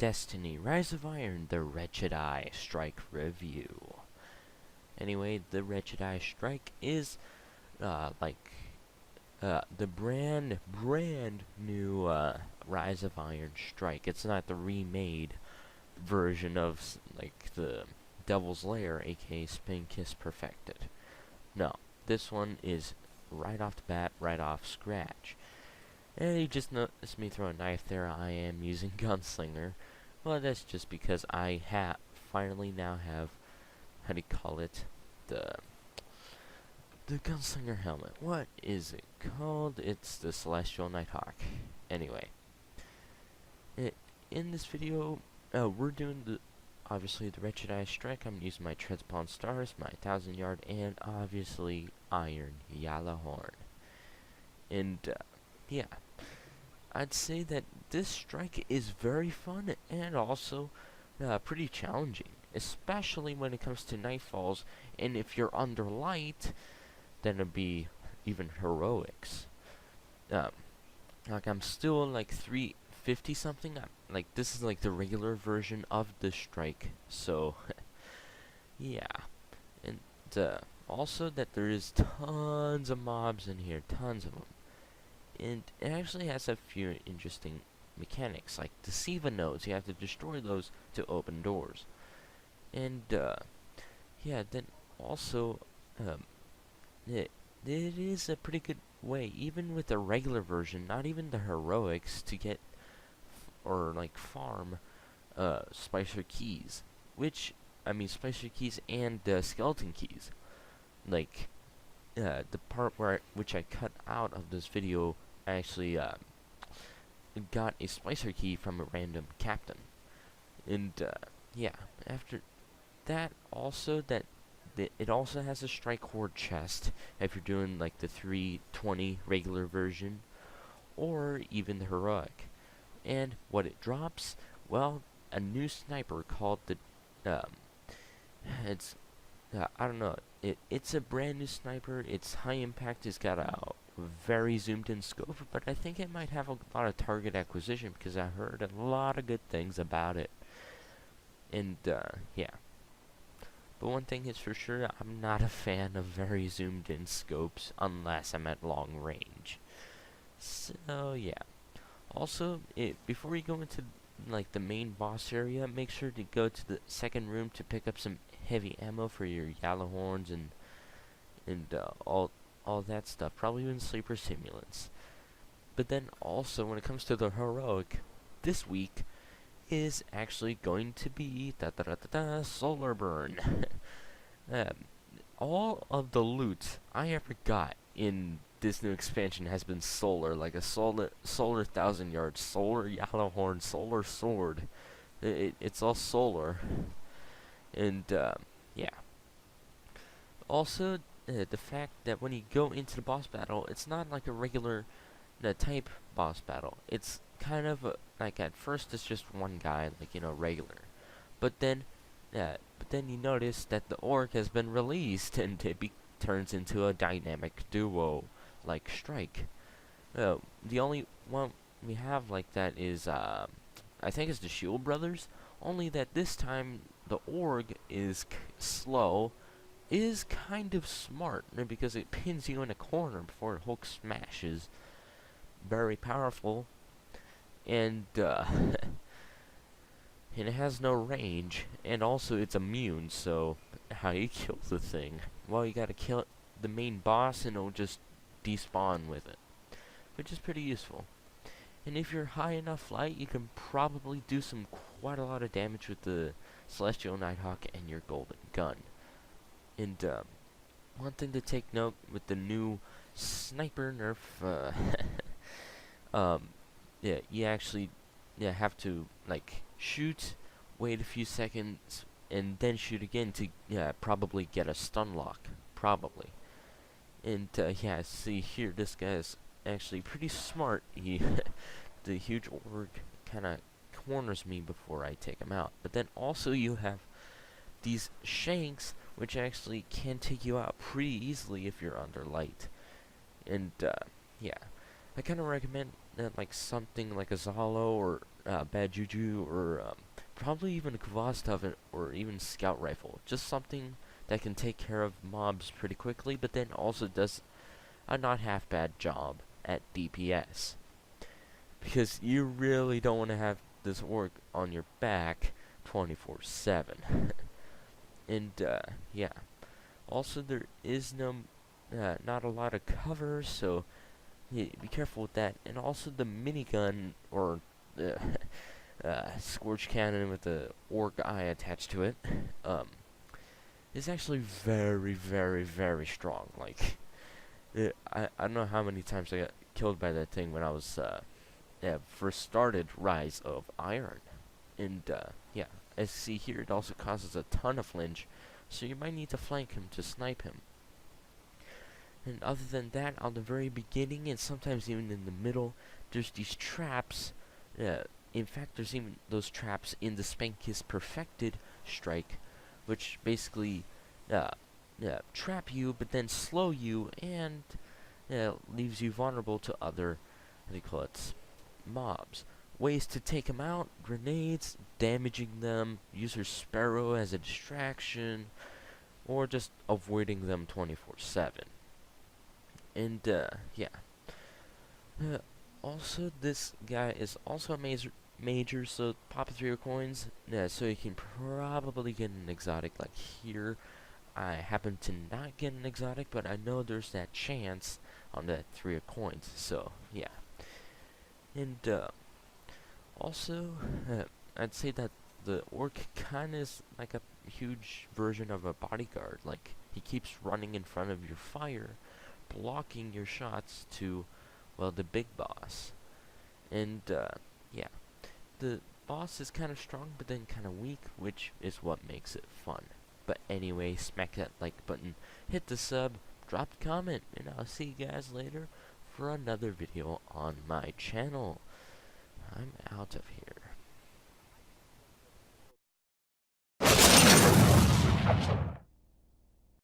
Destiny, Rise of Iron, the Wretched Eye Strike review. Anyway, the Wretched Eye Strike is the brand new Rise of Iron Strike. It's not the remade version of like the Devil's Lair, aka Spin Kiss Perfected. No, this one is right off the bat, right off scratch. And you just noticed me throw a knife there. I am using Gunslinger. Well, that's just because I finally now have, how do you call it, the Gunslinger helmet. What is it called? It's the Celestial Nighthawk. Anyway, in this video, we're doing obviously the Wretched Eye Strike. I'm using my Treads Upon Stars, my 1000-yard, and obviously Iron Yellowhorn. And yeah, I'd say that this strike is very fun and also pretty challenging, especially when it comes to nightfalls. And if you're under light, then it'd be even heroics. Like I'm still like 350 something. Like this is like the regular version of the strike. So yeah, and also that there is tons of mobs in here, tons of them. And it actually has a few interesting mechanics, like the Siva nodes. You have to destroy those to open doors. And yeah, then also it is a pretty good way, even with the regular version, not even the heroics, to get or like farm Spicer keys, which I mean Spicer keys and skeleton keys. Like the part which I cut out of this video, I actually got a Spicer key from a random captain. And yeah, after that, also it also has a strike horde chest if you're doing like the 320 regular version or even the heroic. And what it drops, well, a new sniper called the it's I don't know, it's a brand new sniper. It's high impact. It's got a very zoomed in scope, but I think it might have a lot of target acquisition because I heard a lot of good things about it. And yeah, but one thing is for sure, I'm not a fan of very zoomed in scopes unless I'm at long range. So yeah. Also, before you go into like the main boss area, make sure to go to the second room to pick up some heavy ammo for your Yellowhorns and all that stuff. Probably even sleeper simulants. But then also, when it comes to the heroic, this week is actually going to be solar burn. All of the loot I ever got in this new expansion has been solar, like a solar 1000-yard, solar Yellowhorn, solar sword. It's all solar. And yeah. Also, the fact that when you go into the boss battle, it's not like a regular type boss battle. It's kind of like at first it's just one guy, like regular. But then you notice that the orc has been released and it turns into a dynamic duo like strike. The only one we have like that is I think it's the Shield Brothers. Only that this time the org is slow, is kind of smart because it pins you in a corner before it Hulk smashes. Very powerful, and and it has no range, and also it's immune. So how you kill the thing? Well, you gotta kill the main boss, and it'll just despawn with it, which is pretty useful. And if you're high enough light, you can probably do quite a lot of damage with the Celestial Nighthawk and your golden gun. And one thing to take note with the new sniper nerf, yeah, you actually have to like shoot, wait a few seconds, and then shoot again to probably get a stun lock, probably. And yeah, see here, this guy is actually pretty smart. He the huge orc kind of corners me before I take him out. But then also you have these shanks, which actually can take you out pretty easily if you're under light. And yeah, I kind of recommend like something like a Zalo or Bad Juju or probably even a Kvostov or even Scout Rifle. Just something that can take care of mobs pretty quickly, but then also does a not half bad job at DPS. Because you really don't want to have this orc on your back 24/7. And yeah. Also, there is not a lot of cover, so yeah, be careful with that. And also, the minigun or the scorch cannon with the orc eye attached to it is actually very, very, very strong. Like, I don't know how many times I got killed by that thing when I was first started Rise of Iron. And yeah, as you see here, it also causes a ton of flinch, so you might need to flank him to snipe him. And other than that, on the very beginning, and sometimes even in the middle, there's these traps. In fact, there's even those traps in the Spankis Perfected strike, which basically trap you, but then slow you, and leaves you vulnerable to other, what do you call it, mobs. Ways to take them out: grenades, damaging them, use your sparrow as a distraction, or just avoiding them 24/7. And yeah. Also, this guy is also a major, so pop 3 coins, so you can probably get an exotic. Like here, I happen to not get an exotic, but I know there's that chance on that 3 coins, so yeah. And also, I'd say that the orc kind of is like a huge version of a bodyguard. Like, he keeps running in front of your fire, blocking your shots to, well, the big boss. And yeah, the boss is kind of strong, but then kind of weak, which is what makes it fun. But anyway, smack that like button, hit the sub, drop a comment, and I'll see you guys later for another video on my channel. I'm out of here.